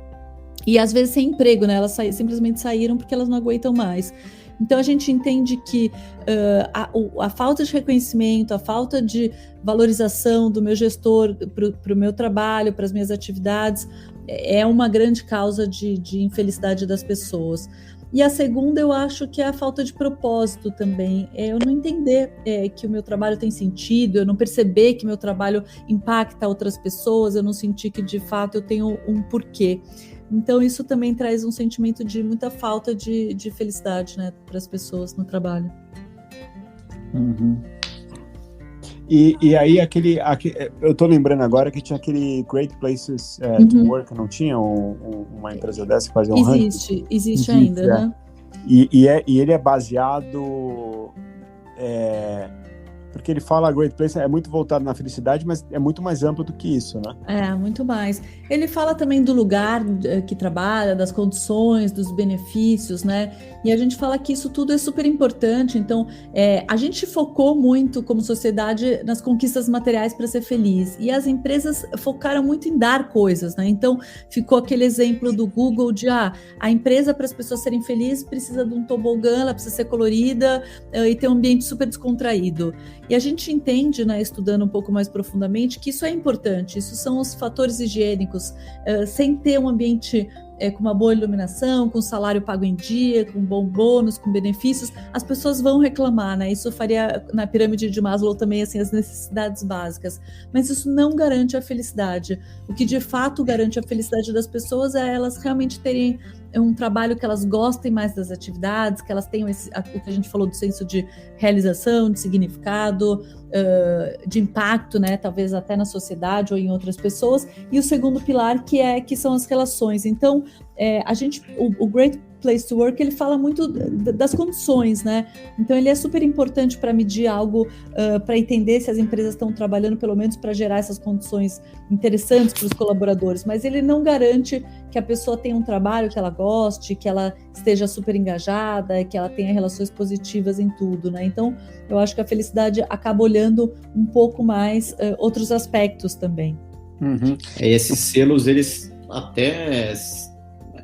e às vezes sem emprego, né? Elas simplesmente saíram porque elas não aguentam mais. Então, a gente entende que a falta de reconhecimento, a falta de valorização do meu gestor para o meu trabalho, para as minhas atividades, é uma grande causa de infelicidade das pessoas. E a segunda, eu acho que é a falta de propósito também. Eu não entender que o meu trabalho tem sentido, eu não perceber que meu trabalho impacta outras pessoas, eu não sentir que, de fato, eu tenho um porquê. Então, isso também traz um sentimento de muita falta de felicidade, né, para as pessoas no trabalho. Uhum. E aí, eu tô lembrando agora que tinha aquele Great Places to Work, não tinha uma empresa dessa que fazia um ranking? Existe ainda, né? E ele é baseado... porque ele fala Great Place é muito voltado na felicidade, mas é muito mais amplo do que isso, né? Muito mais. Ele fala também do lugar que trabalha, das condições, dos benefícios, né? E a gente fala que isso tudo é super importante. Então, a gente focou muito como sociedade nas conquistas materiais para ser feliz. E as empresas focaram muito em dar coisas, né? Então, ficou aquele exemplo do Google de a empresa, para as pessoas serem felizes, precisa de um tobogã, ela precisa ser colorida e ter um ambiente super descontraído. E a gente entende, né, estudando um pouco mais profundamente, que isso é importante, isso são os fatores higiênicos, sem ter um ambiente com uma boa iluminação, com salário pago em dia, com bom bônus, com benefícios, as pessoas vão reclamar, né? Isso faria na pirâmide de Maslow também, assim, as necessidades básicas. Mas isso não garante a felicidade. O que de fato garante a felicidade das pessoas é elas realmente terem um trabalho que elas gostem mais das atividades, que elas tenham o que a gente falou do senso de realização, de significado, de impacto, né? Talvez até na sociedade ou em outras pessoas. E o segundo pilar que são as relações. Então, o Great Place to Work, ele fala muito das condições, né? Então, ele é super importante para medir algo, para entender se as empresas estão trabalhando, pelo menos para gerar essas condições interessantes para os colaboradores, mas ele não garante que a pessoa tenha um trabalho que ela goste, que ela esteja super engajada, que ela tenha relações positivas em tudo, né? Então, eu acho que a felicidade acaba olhando um pouco mais outros aspectos também. Uhum. Esses selos, eles até...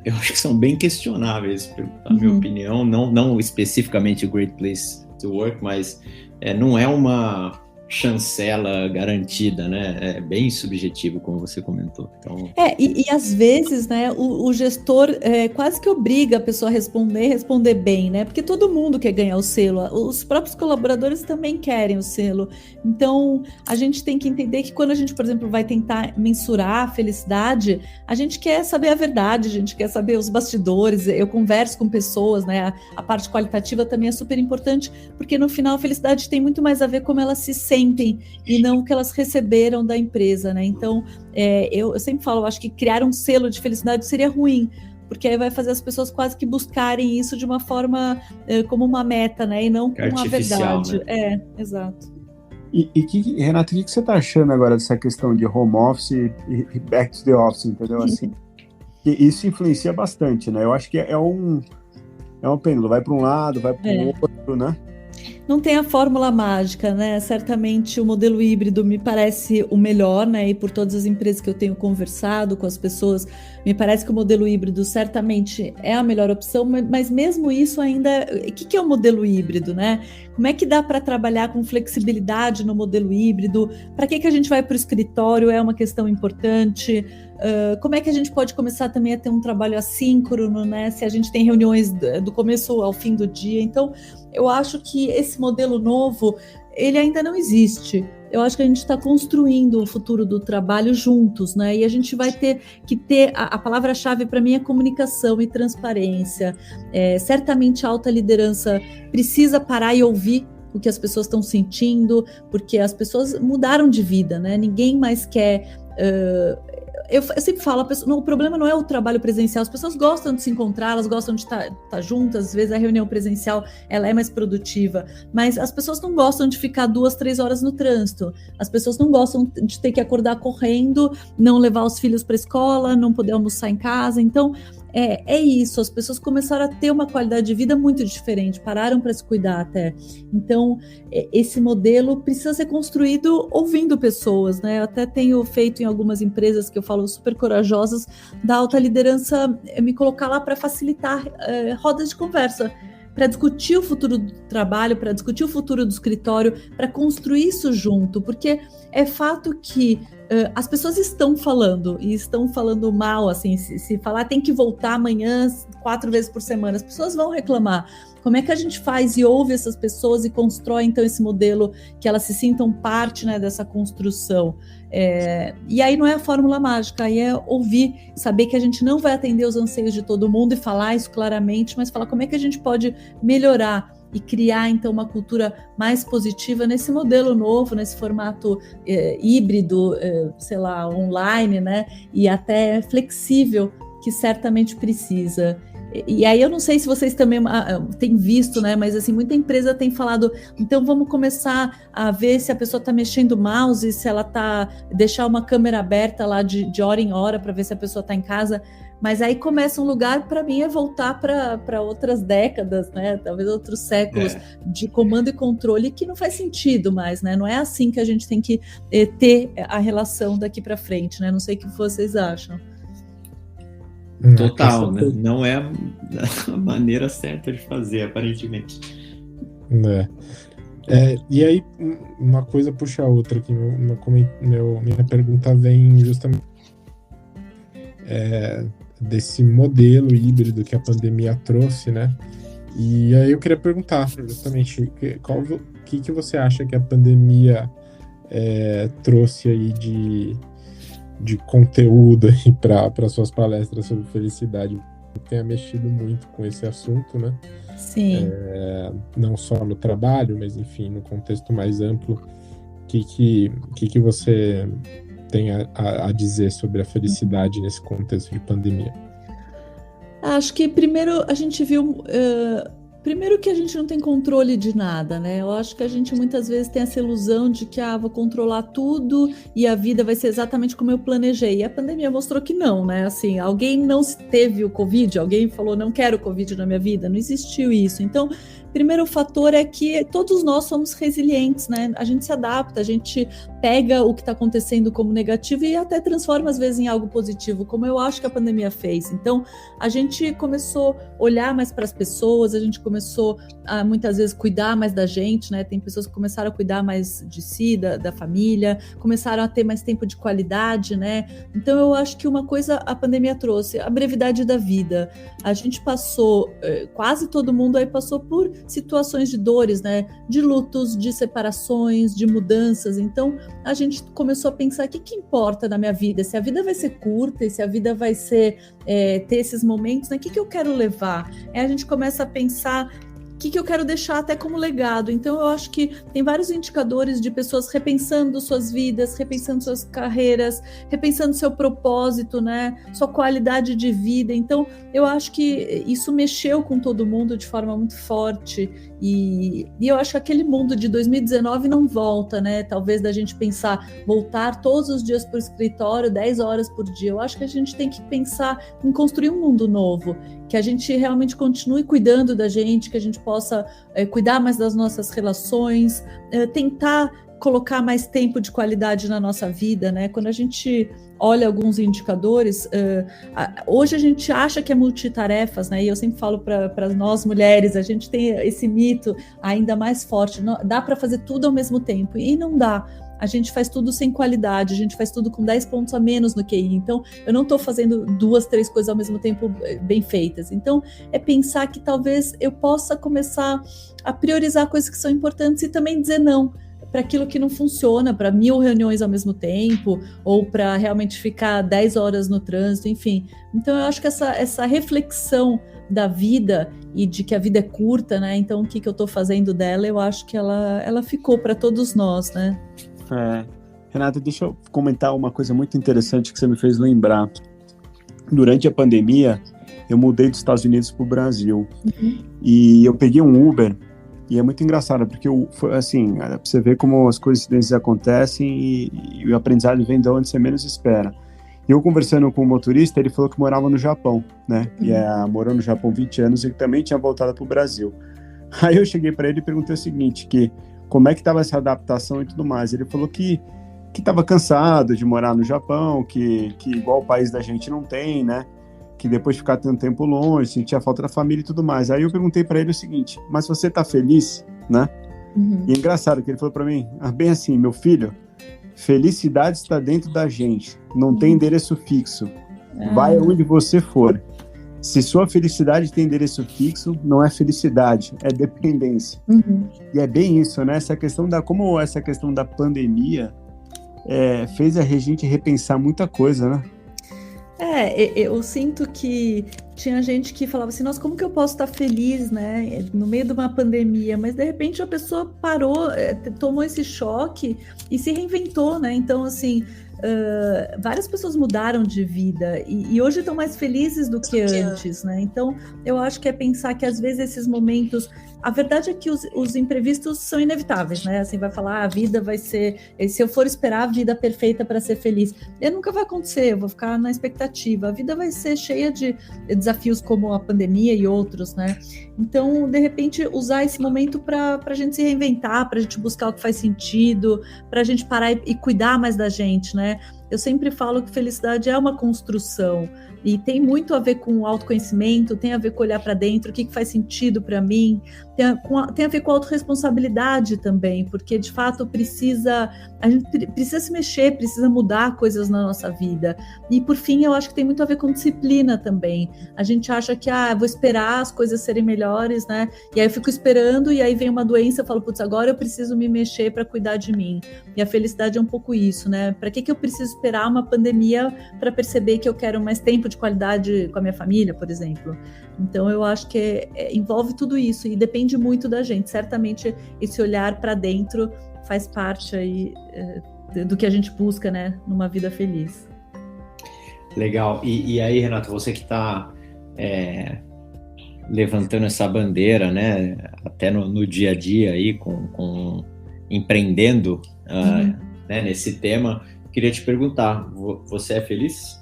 eu acho que são bem questionáveis, na minha opinião, não especificamente o Great Place to Work, mas não é uma chancela garantida, né? É bem subjetivo, como você comentou. Então... E às vezes, né, o gestor quase que obriga a pessoa a responder bem, né? Porque todo mundo quer ganhar o selo, os próprios colaboradores também querem o selo. Então, a gente tem que entender que quando a gente, por exemplo, vai tentar mensurar a felicidade, a gente quer saber a verdade, a gente quer saber os bastidores. Eu converso com pessoas, né? A parte qualitativa também é super importante, porque no final a felicidade tem muito mais a ver como elas se sentem e não o que elas receberam da empresa, né? Então, eu sempre falo, eu acho que criar um selo de felicidade seria ruim, porque aí vai fazer as pessoas quase que buscarem isso de uma forma como uma meta, né? E não como uma verdade. Né? Exato. Renato, o que você está achando agora dessa questão de home office e back to the office, entendeu? Assim, isso influencia bastante, né? Eu acho que é um pêndulo, vai para um lado, vai para o outro, né? Não tem a fórmula mágica, né? Certamente o modelo híbrido me parece o melhor, né? E por todas as empresas que eu tenho conversado com as pessoas, me parece que o modelo híbrido certamente é a melhor opção, mas mesmo isso ainda... O que é o modelo híbrido, né? Como é que dá para trabalhar com flexibilidade no modelo híbrido? Para que a gente vai para o escritório? É uma questão importante. Como é que a gente pode começar também a ter um trabalho assíncrono, né? Se a gente tem reuniões do começo ao fim do dia. Então, eu acho que esse modelo novo, ele ainda não existe. Eu acho que a gente está construindo o futuro do trabalho juntos, né? E a gente vai ter que ter... A palavra-chave para mim é comunicação e transparência. Certamente a alta liderança precisa parar e ouvir o que as pessoas estão sentindo, porque as pessoas mudaram de vida, né? Ninguém mais quer... Eu sempre falo, o problema não é o trabalho presencial, as pessoas gostam de se encontrar, elas gostam de estar juntas, às vezes a reunião presencial ela é mais produtiva, mas as pessoas não gostam de ficar 2-3 horas no trânsito, as pessoas não gostam de ter que acordar correndo, não levar os filhos para a escola, não poder almoçar em casa. Então é isso, as pessoas começaram a ter uma qualidade de vida muito diferente, pararam para se cuidar até. Então, esse modelo precisa ser construído ouvindo pessoas, né? Eu até tenho feito em algumas empresas que eu falo super corajosas, da alta liderança, me colocar lá para facilitar rodas de conversa, para discutir o futuro do trabalho, para discutir o futuro do escritório, para construir isso junto, porque é fato que as pessoas estão falando, e estão falando mal, assim, se falar tem que voltar amanhã 4 vezes por semana, as pessoas vão reclamar. Como é que a gente faz e ouve essas pessoas e constrói, então, esse modelo que elas se sintam parte, né, dessa construção? E aí não é a fórmula mágica, aí é ouvir, saber que a gente não vai atender os anseios de todo mundo e falar isso claramente, mas falar como é que a gente pode melhorar e criar, então, uma cultura mais positiva nesse modelo novo, nesse formato híbrido, sei lá, online, né? E até flexível, que certamente precisa. E aí eu não sei se vocês também têm visto, né? Mas assim, muita empresa tem falado, então vamos começar a ver se a pessoa está mexendo o mouse, se ela deixar uma câmera aberta lá de hora em hora para ver se a pessoa está em casa. Mas aí começa um lugar, para mim, é voltar para outras décadas, né? Talvez outros séculos de comando e controle, que não faz sentido mais, né? Não é assim que a gente tem que ter a relação daqui para frente, né? Não sei o que vocês acham. Total, né? Não é a maneira certa de fazer, aparentemente. E aí, uma coisa puxa a outra aqui. Minha pergunta vem justamente desse modelo híbrido que a pandemia trouxe, né? E aí eu queria perguntar justamente o que você acha que a pandemia trouxe aí de conteúdo para suas palestras sobre felicidade. Tenha mexido muito com esse assunto, né? Sim. Não só no trabalho, mas enfim, no contexto mais amplo. O que você tem a dizer sobre a felicidade nesse contexto de pandemia? Acho que primeiro a gente viu... Primeiro que a gente não tem controle de nada, né? Eu acho que a gente muitas vezes tem essa ilusão de que vou controlar tudo e a vida vai ser exatamente como eu planejei. E a pandemia mostrou que não, né? Assim, alguém não teve o Covid, alguém falou, não quero Covid na minha vida, não existiu isso. Então, primeiro fator é que todos nós somos resilientes, né? A gente se adapta, a gente pega o que está acontecendo como negativo e até transforma às vezes em algo positivo, como eu acho que a pandemia fez. Então, a gente começou a olhar mais para as pessoas, a gente começou a muitas vezes cuidar mais da gente, né? Tem pessoas que começaram a cuidar mais de si, da família, começaram a ter mais tempo de qualidade, né? Então, eu acho que uma coisa a pandemia trouxe, a brevidade da vida. A gente passou, quase todo mundo aí passou por situações de dores, né? De lutos, de separações, de mudanças. Então, a gente começou a pensar o que importa na minha vida, se a vida vai ser curta e se a vida vai ser ter esses momentos, né? O que eu quero levar? A gente começa a pensar o que eu quero deixar até como legado. Então, eu acho que tem vários indicadores de pessoas repensando suas vidas, repensando suas carreiras, repensando seu propósito, né? Sua qualidade de vida. Então, eu acho que isso mexeu com todo mundo de forma muito forte. E eu acho que aquele mundo de 2019 não volta, né? Talvez da gente pensar, voltar todos os dias para o escritório, 10 horas por dia. Eu acho que a gente tem que pensar em construir um mundo novo, que a gente realmente continue cuidando da gente, que a gente possa possa cuidar mais das nossas relações, tentar colocar mais tempo de qualidade na nossa vida, né? Quando a gente olha alguns indicadores, hoje a gente acha que é multitarefas, né? E eu sempre falo para nós mulheres, a gente tem esse mito ainda mais forte, dá para fazer tudo ao mesmo tempo, e não dá. A gente faz tudo sem qualidade, a gente faz tudo com 10 pontos a menos no QI. Então, eu não estou fazendo 2, 3 coisas ao mesmo tempo bem feitas. Então, é pensar que talvez eu possa começar a priorizar coisas que são importantes e também dizer não para aquilo que não funciona, para 1000 reuniões ao mesmo tempo, ou para realmente ficar 10 horas no trânsito, enfim. Então, eu acho que essa reflexão da vida e de que a vida é curta, né? Então, o que eu estou fazendo dela, eu acho que ela ficou para todos nós, né? Renata, deixa eu comentar uma coisa muito interessante que você me fez lembrar. Durante a pandemia, eu mudei dos Estados Unidos para o Brasil. E eu peguei um Uber, e é muito engraçado, porque foi assim, pra você ver como as coincidências acontecem e o aprendizado vem de onde você menos espera. E eu conversando com o motorista, ele falou que morava no Japão, né? E morou no Japão 20 anos e também tinha voltado para o Brasil. Aí eu cheguei para ele e perguntei o seguinte, como é que estava essa adaptação e tudo mais. Ele falou que estava cansado de morar no Japão, que igual o país da gente não tem, né? Que depois de ficar tanto tempo longe, sentia falta da família e tudo mais. Aí eu perguntei para ele o seguinte, mas você tá feliz, né? E é engraçado que ele falou para mim, bem assim, meu filho, felicidade está dentro da gente, não tem endereço fixo. Vai aonde você for. Se sua felicidade tem endereço fixo, não é felicidade, é dependência. E é bem isso, né? Como essa questão da pandemia fez a gente repensar muita coisa, né? Eu sinto que tinha gente que falava assim, nossa, como que eu posso estar feliz, né, no meio de uma pandemia? Mas, de repente, a pessoa parou, tomou esse choque e se reinventou, né? Então, assim, várias pessoas mudaram de vida e hoje estão mais felizes do que antes, né? Então, eu acho que é pensar que, às vezes, esses momentos... A verdade é que os imprevistos são inevitáveis, né? Assim, vai falar, a vida vai ser... Se eu for esperar a vida perfeita para ser feliz, nunca vai acontecer, eu vou ficar na expectativa. A vida vai ser cheia de desafios como a pandemia e outros, né? Então, de repente, usar esse momento para a gente se reinventar, para a gente buscar o que faz sentido, para a gente parar e cuidar mais da gente, né? Eu sempre falo que felicidade é uma construção e tem muito a ver com o autoconhecimento, tem a ver com olhar para dentro, o que faz sentido para mim, tem a ver com a autorresponsabilidade também, porque de fato a gente precisa se mexer, precisa mudar coisas na nossa vida. E por fim, eu acho que tem muito a ver com disciplina também. A gente acha que vou esperar as coisas serem melhores, né? E aí eu fico esperando e aí vem uma doença, eu falo, putz, agora eu preciso me mexer para cuidar de mim. E a felicidade é um pouco isso, né? Para que eu preciso esperar uma pandemia para perceber que eu quero mais tempo de qualidade com a minha família, por exemplo? Então eu acho que envolve tudo isso e depende muito da gente. Certamente esse olhar para dentro faz parte aí do que a gente busca, né, numa vida feliz. Legal. E aí, Renato, você que está levantando essa bandeira, né, até no dia a dia aí, com empreendendo né, nesse tema, queria te perguntar, você é feliz?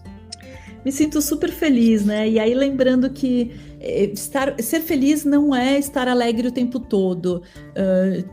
Me sinto super feliz, né? E aí lembrando que ser feliz não é estar alegre o tempo todo.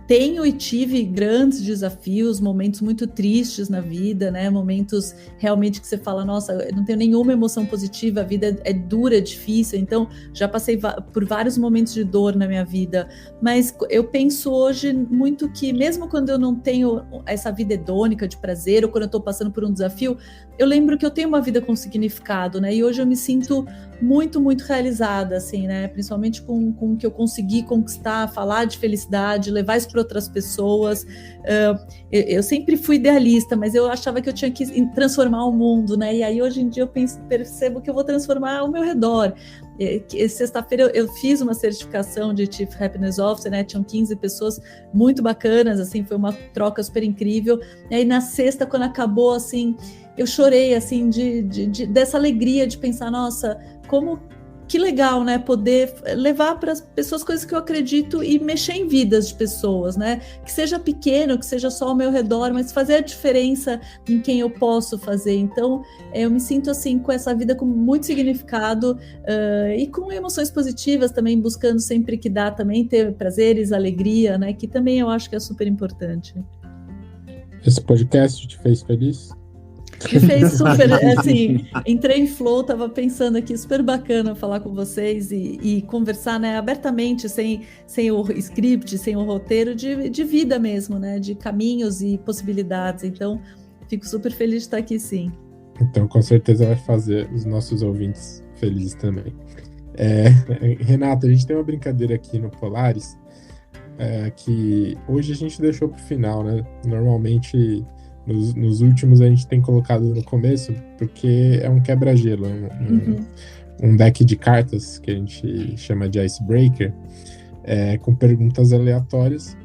Tenho e tive grandes desafios, momentos muito tristes na vida, né? Momentos realmente que você fala, nossa, eu não tenho nenhuma emoção positiva, a vida é dura, é difícil. Então, já passei por vários momentos de dor na minha vida. Mas eu penso hoje muito que, mesmo quando eu não tenho essa vida hedônica de prazer, ou quando eu estou passando por um desafio, eu lembro que eu tenho uma vida com significado, né? E hoje eu me sinto muito, muito realizada, assim, né? Principalmente com o que eu consegui conquistar, falar de felicidade, levar isso para outras pessoas. Eu sempre fui idealista, mas eu achava que eu tinha que transformar o mundo, né? E aí hoje em dia eu percebo que eu vou transformar ao meu redor. Sexta-feira eu fiz uma certificação de Chief Happiness Officer, né? Tinham 15 pessoas muito bacanas, assim, foi uma troca super incrível. E aí na sexta, quando acabou, assim, eu chorei, assim, dessa alegria de pensar, nossa, como que legal, né? Poder levar para as pessoas coisas que eu acredito e mexer em vidas de pessoas, né? Que seja pequeno, que seja só ao meu redor, mas fazer a diferença em quem eu posso fazer. Então, eu me sinto assim, com essa vida com muito significado e com emoções positivas também, buscando sempre que dá também ter prazeres, alegria, né? Que também eu acho que é super importante. Esse podcast te fez feliz? Me fez super, assim, entrei em flow, tava pensando aqui, super bacana falar com vocês e conversar, né, abertamente, sem o script, sem o roteiro, de vida mesmo, né, de caminhos e possibilidades. Então, fico super feliz de estar aqui, sim. Então, com certeza vai fazer os nossos ouvintes felizes também. Renata, a gente tem uma brincadeira aqui no Polaris, que hoje a gente deixou pro final, né? Normalmente, nos últimos a gente tem colocado no começo, porque é um quebra-gelo, um deck de cartas que a gente chama de Icebreaker, com perguntas aleatórias,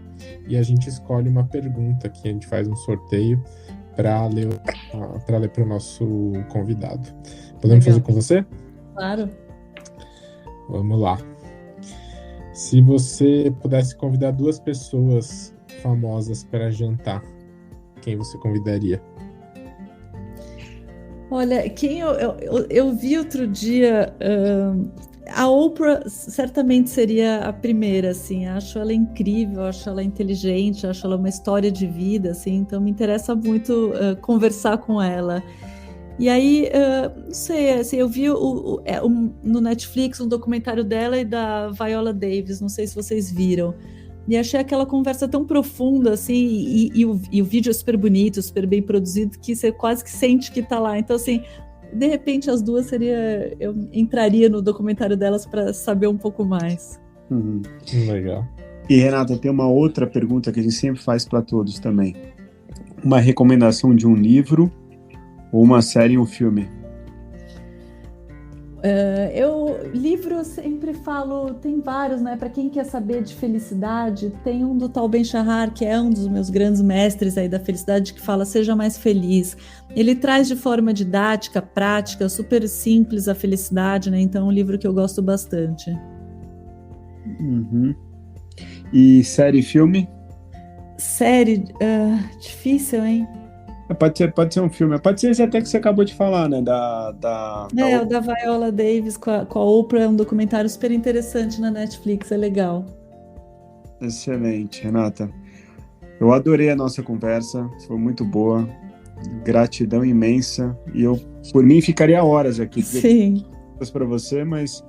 e a gente escolhe uma pergunta que a gente faz um sorteio para ler para o nosso convidado. Podemos fazer com você? Claro. Vamos lá. Se você pudesse convidar 2 pessoas famosas para jantar, quem você convidaria? Olha, quem eu vi outro dia, a Oprah certamente seria a primeira, assim, acho ela incrível, acho ela inteligente, acho ela uma história de vida, assim, então me interessa muito conversar com ela. E aí, não sei, assim, eu vi no Netflix um documentário dela e da Viola Davis, não sei se vocês viram, e achei aquela conversa tão profunda, assim, e o vídeo é super bonito, super bem produzido, que você quase que sente que tá lá. Então, assim, de repente as duas eu entraria no documentário delas para saber um pouco mais. Legal. E, Renata, tem uma outra pergunta que a gente sempre faz para todos também. Uma recomendação de um livro ou uma série ou um filme? Livro eu sempre falo, tem vários, né? Para quem quer saber de felicidade, tem um do Tal Ben-Shahar, que é um dos meus grandes mestres aí da felicidade, que fala Seja Mais Feliz. Ele traz de forma didática, prática, super simples a felicidade, né? Então é um livro que eu gosto bastante. E série e filme? Série, difícil, hein? Pode ser um filme, pode ser esse até que você acabou de falar, né? O da Viola Davis com a Oprah, é um documentário super interessante na Netflix, é legal. Excelente, Renata. Eu adorei a nossa conversa, foi muito boa, gratidão imensa, e eu, por mim, ficaria horas aqui. Sim. Para você, mas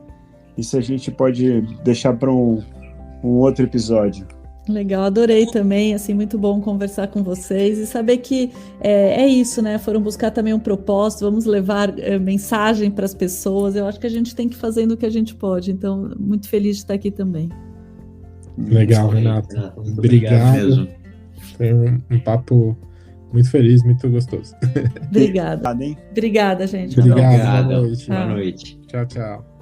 isso a gente pode deixar para um outro episódio. Legal, adorei também, assim, muito bom conversar com vocês e saber que é isso, né? Foram buscar também um propósito, vamos levar mensagem para as pessoas. Eu acho que a gente tem que ir fazendo o que a gente pode, então, muito feliz de estar aqui também. Legal, Renata. Obrigado mesmo. Foi um papo muito feliz, muito gostoso. Obrigada. Obrigada, gente. Obrigado. Boa noite. Boa noite. Tchau, tchau.